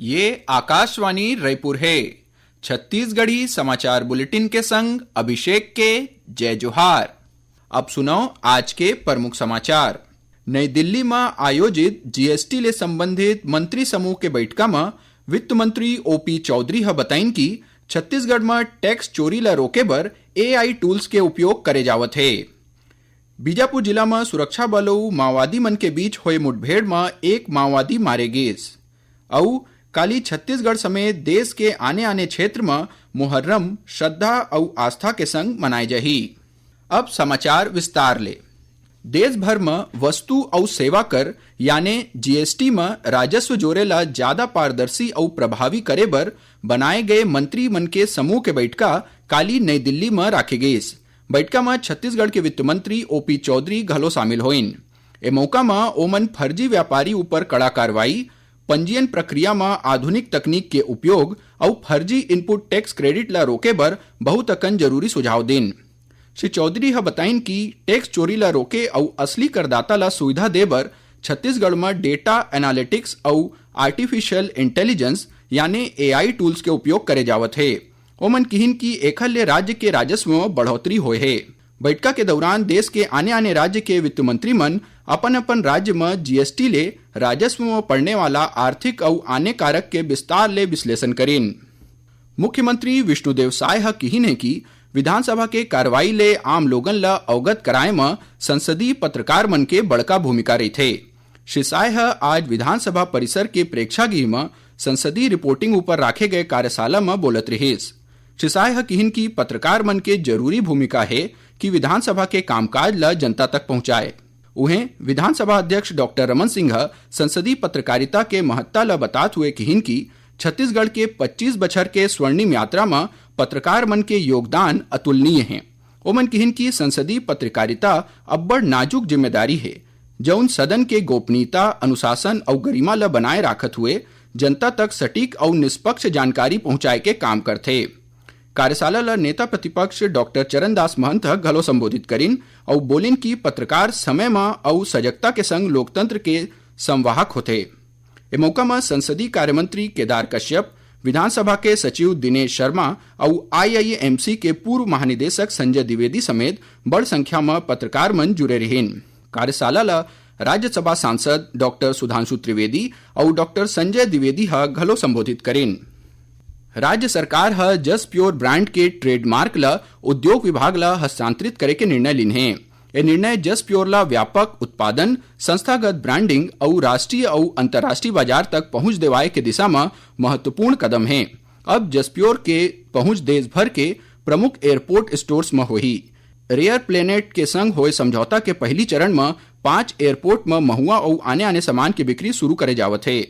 ये आकाशवाणी रायपुर है। छत्तीसगढ़ी समाचार बुलेटिन के संग अभिषेक के जय जोहार। अब सुनो आज के प्रमुख समाचार। नई दिल्ली में आयोजित जीएसटी ले संबंधित मंत्री समूह के बैठका में वित्त मंत्री ओपी चौधरी ह बताइन कि छत्तीसगढ़ में टैक्स चोरी ला रोके बर एआई टूल्स के उपयोग करे जावत है। बीजापुर जिला में सुरक्षा बलों माओवादी मन के बीच हुए मुठभेड़ में एक माओवादी मारे गेस। और काली छत्तीसगढ़ समेत देश के आने आने क्षेत्र में मुहर्रम श्रद्धा और आस्था के संग मनाए जाही। अब समाचार विस्तार ले। देश भर में वस्तु और सेवा कर यानी जीएसटी में राजस्व जोरे ला ज्यादा पारदर्शी और प्रभावी करे बर बनाए गए मंत्री मन के समूह के बैठका काली नई दिल्ली में राखे गेस। बैठका में छत्तीसगढ़ के वित्त मंत्री ओपी चौधरी घलो शामिल होइन। ए मौका में ओमन फर्जी व्यापारी ऊपर कड़ा कार्रवाई, पंजीयन प्रक्रिया में आधुनिक तकनीक के उपयोग और फर्जी इनपुट टैक्स क्रेडिट ला रोके बर बहुत अकन जरूरी सुझाव देन। श्री चौधरी ह बताइन कि टैक्स चोरी ला रोके और असली करदाता ला सुविधा दे बर छत्तीसगढ़ में डेटा एनालिटिक्स और आर्टिफिशियल इंटेलिजेंस यानी एआई टूल्स के उपयोग करे जावत है। ओमन किहिन की एखर ले राज्य के राजस्व में बढ़ोतरी होए है। बैठका के दौरान देश के आने आने राज्य के वित्त मंत्री मन अपन अपन राज्य में जीएसटी ले राजस्व में पड़ने वाला आर्थिक और आने कारक के विस्तार ले विश्लेषण करें। मुख्यमंत्री विष्णुदेव साय ह किहिन है कि विधानसभा के कार्रवाई ले आम लोगन ला अवगत कराए में संसदीय पत्रकार मन के बड़का भूमिका रही थे। श्री साय ह आज विधानसभा परिसर के प्रेक्षागृह में संसदीय रिपोर्टिंग ऊपर राखे गए कार्यशाला में बोलत रहिस। श्री साय ह किहिन की पत्रकार मन के जरूरी भूमिका है कि विधानसभा के कामकाज ला जनता तक पहुंचाए। उन्हें विधानसभा अध्यक्ष डॉक्टर रमन सिंह संसदीय पत्रकारिता के महत्ता ला बताते हुए किहिन की छत्तीसगढ़ के 25 बछर के स्वर्णिम यात्रा में पत्रकार मन के योगदान अतुलनीय है। ओमन किहिन की संसदीय पत्रकारिता अब्बड़ नाजुक जिम्मेदारी है, जौन सदन के गोपनीयता, अनुशासन और गरिमा ला बनाए राखत हुए जनता तक सटीक और निष्पक्ष जानकारी पहुंचाए के काम करथे। कार्यशाला ला नेता प्रतिपक्ष डॉक्टर चरणदास महंत घलो संबोधित करिन और बोलिन कि पत्रकार समय में और सजगता के संग लोकतंत्र के संवाहक होते। ए मौका में संसदीय कार्य मंत्री केदार कश्यप, विधानसभा के सचिव दिनेश शर्मा और आईआईएमसी के पूर्व महानिदेशक संजय द्विवेदी समेत बड़ संख्या में पत्रकार मन जुड़े रहिन। कार्यशाला ला राज्यसभा सांसद डॉक्टर सुधांशु त्रिवेदी और डॉक्टर संजय द्विवेदी घलो संबोधित करिन। राज्य सरकार जस्ट प्योर ब्रांड के ट्रेडमार्क ला उद्योग विभाग ला हस्तांतरित करे के निर्णय लिन है। यह निर्णय जस्ट प्योर ला व्यापक उत्पादन, संस्थागत ब्रांडिंग और राष्ट्रीय और अंतर्राष्ट्रीय बाजार तक पहुंच दिवाए के दिशा में महत्वपूर्ण कदम है। अब जस्ट प्योर के पहुंच देश भर के प्रमुख एयरपोर्ट स्टोर्स में होही। रेयर प्लेनेट के संग हुए समझौता के पहली चरण में 5 एयरपोर्ट में महुआ और आने आने सामान की बिक्री शुरू करे जावत है।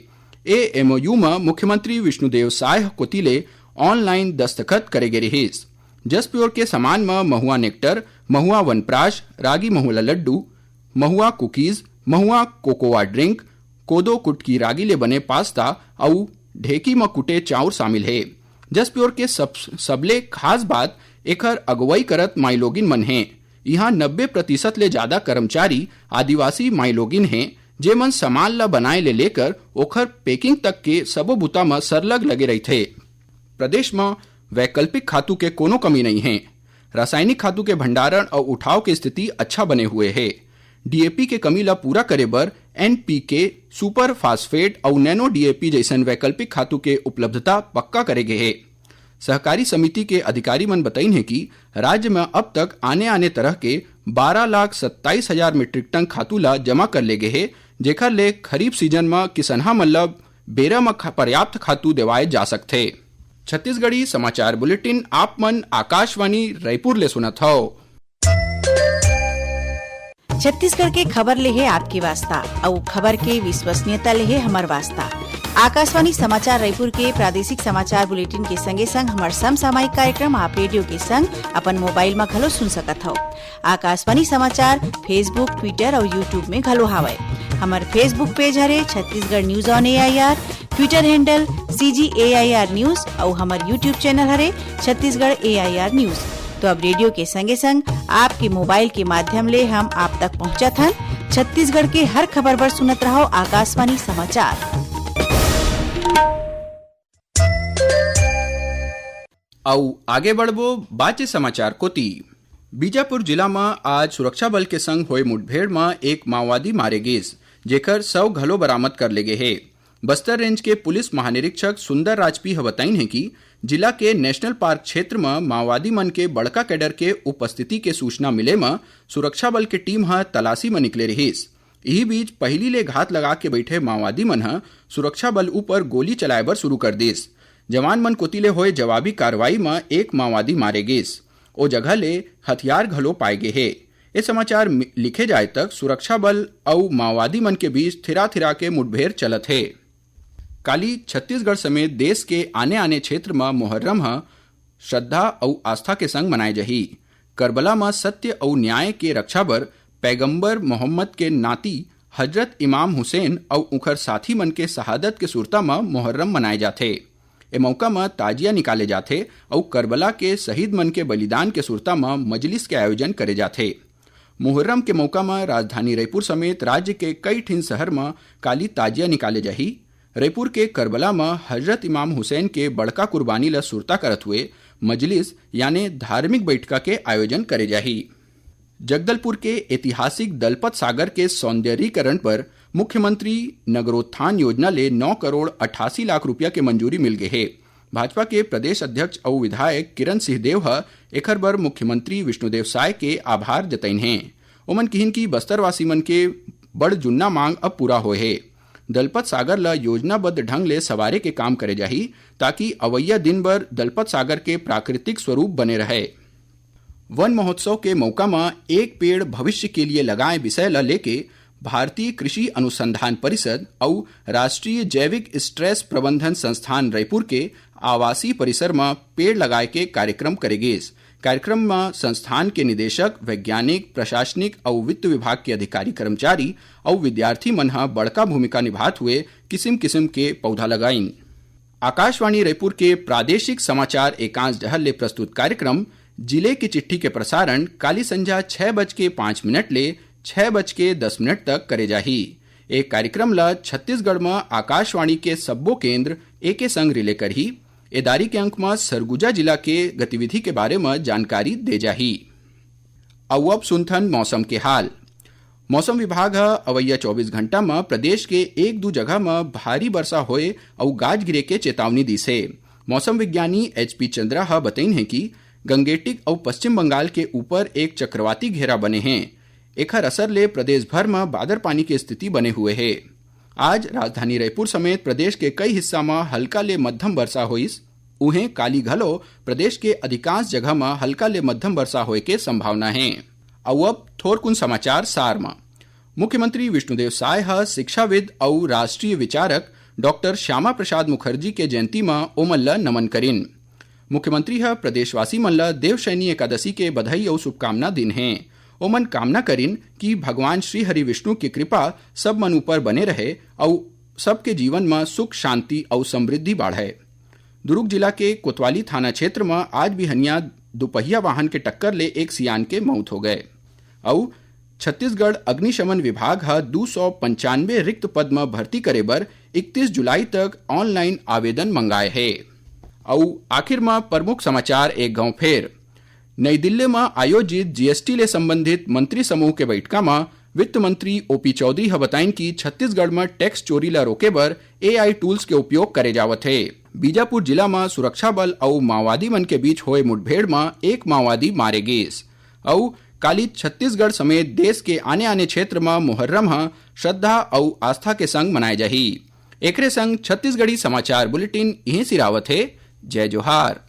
एमओयू में मुख्यमंत्री विष्णुदेव साय कोतिले ऑनलाइन दस्तखत करे गए रहिस। जस्ट प्योर के सामान में महुआ नेक्टर, महुआ वनप्राश, रागी महुआ लड्डू, महुआ कुकीज, महुआ कोकोआ ड्रिंक, कोदो कुटकी रागी ले बने पास्ता और ढेकी में कुटे चाउर शामिल है। जस्ट प्योर के सबले खास बात एकर अगुवाई करत माइलोगिन मन है। यहाँ 90% ले ज्यादा कर्मचारी आदिवासी माइलोगिन हैं, जे मन सामान ला बनाए ले लेकर ओखर पैकिंग तक के सबो बुता में सरलग लगे रही थे। प्रदेश में वैकल्पिक खातू के कोनो कमी नहीं है। रासायनिक खातू के भंडारण और उठाव की स्थिति अच्छा बने हुए है। डीएपी के कमी ला पूरा करे बर एनपीके, सुपर फास्फेट और नैनो डीएपी जैसन वैकल्पिक खातू के उपलब्धता पक्का करे गए है। सहकारी समिति के अधिकारी मन बताइन है कि राज्य में अब तक आने आने तरह के 12,27,000 मीट्रिक टन खातू ला जमा कर ले गए है, जेकर ले खरीफ सीजन में किसनहा मतलब बेरा में पर्याप्त खातू देवाए जा सकते। छत्तीसगढ़ी समाचार बुलेटिन आप मन आकाशवाणी रायपुर ले सुनत हो। छत्तीसगढ़ के खबर ले है आपकी वास्ता और खबर के विश्वसनीयता ले है हमार वास्ता। आकाशवाणी समाचार रायपुर के प्रादेशिक समाचार बुलेटिन के संगे संग हमार समसामयिक कार्यक्रम आप रेडियो के संग अपन मोबाइल में घलो सुन सकत हो। आकाशवाणी समाचार फेसबुक, ट्विटर और यूट्यूब में घलो हावय। हमार फेसबुक पेज हरे Chhattisgarh news on AIR, Twitter handle CGAIR news और हमार यूट्यूब चैनल हरे छत्तीसगढ़ AIR न्यूज। तो अब रेडियो के संगे संग आपके मोबाइल के माध्यम ले हम आप तक पहुंचत हन। छत्तीसगढ़ के हर खबर पर सुनत रहो आकाशवाणी समाचार। औ आगे बढ़बो बाचे समाचार कोती। बीजापुर जिला में आज सुरक्षा बल के संग हुए मुठभेड़ में एक माओवादी मारे गिस, जेकर 100 घलो बरामद कर ले गए है। बस्तर रेंज के पुलिस महानिरीक्षक सुंदर राजपी बताइन है कि जिला के नेशनल पार्क क्षेत्र में माओवादी मन के बड़का कैडर के उपस्थिति के सूचना मिले में सुरक्षा बल के टीम तलाशी में निकले रहीस। यही बीच पहली ले घात लगा के बैठे माओवादी मन सुरक्षा बल ऊपर गोली चलाए बर शुरू कर दिस। जवान मन कोतिले हुए जवाबी कार्रवाई में एक माओवादी मारे गिस। ओ जगह ले हथियार घलो पाए गए है। ये समाचार लिखे जाए तक सुरक्षा बल और माओवादी मन के बीच थिरा थिरा के मुठभेड़ चलत है। काली छत्तीसगढ़ समेत देश के आने आने क्षेत्र में मुहर्रम श्रद्धा और आस्था के संग मनाए जही। करबला में सत्य और न्याय के रक्षा बर पैगंबर मोहम्मद के नाती हजरत इमाम हुसैन और उखर साथी मन के शहादत के सुरता में मुहर्रम मनाए जाते। ए मौका में ताजिया निकाले जाते और करबला के शहीद मन के बलिदान के सुरता में मजलिस के आयोजन करे जाते। मुहर्रम के मौका में राजधानी रायपुर समेत राज्य के कई ठिन शहर में काली ताजिया निकाले जाही। रायपुर के करबला में हजरत इमाम हुसैन के बड़का कुर्बानी ल सुरता करत हुए मजलिस यानी धार्मिक बैठका के आयोजन करे जाही। जगदलपुर के ऐतिहासिक दलपत सागर के सौंदर्यीकरण पर मुख्यमंत्री नगरोत्थान योजना ले 9 करोड़ 88 लाख रुपया के मंजूरी मिल गए है। भाजपा के प्रदेश अध्यक्ष और विधायक किरण सिंहदेव एखर बर मुख्यमंत्री विष्णुदेव साय के आभार जतइन हैं। ओमन किहिन की बस्तरवासी मन के बड़ जुन्ना मांग अब पूरा होए है। दलपत सागर ला योजनाबद्ध ढंग ले सवारे के काम करे जाही ताकि अवैया दिन भर दलपत सागर के प्राकृतिक स्वरूप बने रहे। वन महोत्सव के मौका में एक पेड़ भविष्य के लिए लगाए विषय ला लेके भारतीय कृषि अनुसंधान परिषद और राष्ट्रीय जैविक स्ट्रेस प्रबंधन संस्थान रायपुर के आवासीय परिसर में पेड़ लगाए के कार्यक्रम करेगे। कार्यक्रम में संस्थान के निदेशक, वैज्ञानिक, प्रशासनिक और वित्त विभाग के अधिकारी कर्मचारी और विद्यार्थी मन बड़का भूमिका निभात हुए किस्म किस्म के पौधा लगाइन। आकाशवाणी रायपुर के प्रादेशिक समाचार एकांश डहर ले प्रस्तुत कार्यक्रम जिले की चिट्ठी के प्रसारण काली संध्या 6:05 ले 6:10 तक करे जाही। एक कार्यक्रम ला छत्तीसगढ़ में आकाशवाणी के सब्बो केंद्र एके संग रिले करही। एदारी के अंक में सरगुजा जिला के गतिविधि के बारे में जानकारी दे जाही। अब सुनथन मौसम के हाल। मौसम विभाग अवैया 24 घंटा में प्रदेश के 1-2 जगह में भारी वर्षा होए और गाज गिरे के चेतावनी दी से। मौसम विज्ञानी HP चंद्रा बताइन है कि गंगेटिक और पश्चिम बंगाल के ऊपर एक चक्रवाती घेरा बने हैं। एखर असर ले प्रदेश भर में बादर पानी की स्थिति बने हुए है। आज राजधानी रायपुर समेत प्रदेश के कई हिस्सा में हल्का ले मध्यम वर्षा होइस। उहें काली घलो प्रदेश के अधिकांश जगह में हल्का ले मध्यम वर्षा होए के संभावना है। अब थोरकुन समाचार सार में। मुख्यमंत्री विष्णुदेव साय शिक्षाविद और राष्ट्रीय विचारक डॉक्टर श्यामा प्रसाद मुखर्जी के जयंती में ओमन ल नमन करिन। मुख्यमंत्री प्रदेशवासी मन ल देवशयनी एकादशी के बधाई और शुभकामना दिन हैं। ओमन कामना करिन कि भगवान श्री हरि विष्णु की कृपा सब मन ऊपर बने रहे और सबके जीवन में सुख, शांति और समृद्धि बढ़े। दुर्ग जिला के कोतवाली थाना क्षेत्र में आज भी हनिया दुपहिया वाहन के टक्कर ले एक सियान के मौत हो गए। और छत्तीसगढ़ अग्निशमन विभाग 295 रिक्त पद में भर्ती करे बर 31 जुलाई तक ऑनलाइन आवेदन मंगाए है। और आखिर में प्रमुख समाचार एक गांव फेर। नई दिल्ली में आयोजित GST ले संबंधित मंत्री समूह के बैठका में वित्त मंत्री OP चौधरी बताइन कि छत्तीसगढ़ में टैक्स चोरी ला रोके बर AI टूल्स के उपयोग करे जावत है। बीजापुर जिला में सुरक्षा बल और माओवादी मन के बीच हुए मुठभेड़ में एक माओवादी मारे गेस। और काली छत्तीसगढ़ समेत देश के आने आने क्षेत्र में मुहर्रम श्रद्धा और आस्था के संग मनाए जाही। एकरे संग छत्तीसगढ़ी समाचार बुलेटिन यहीं सिरावत है। जय जोहार।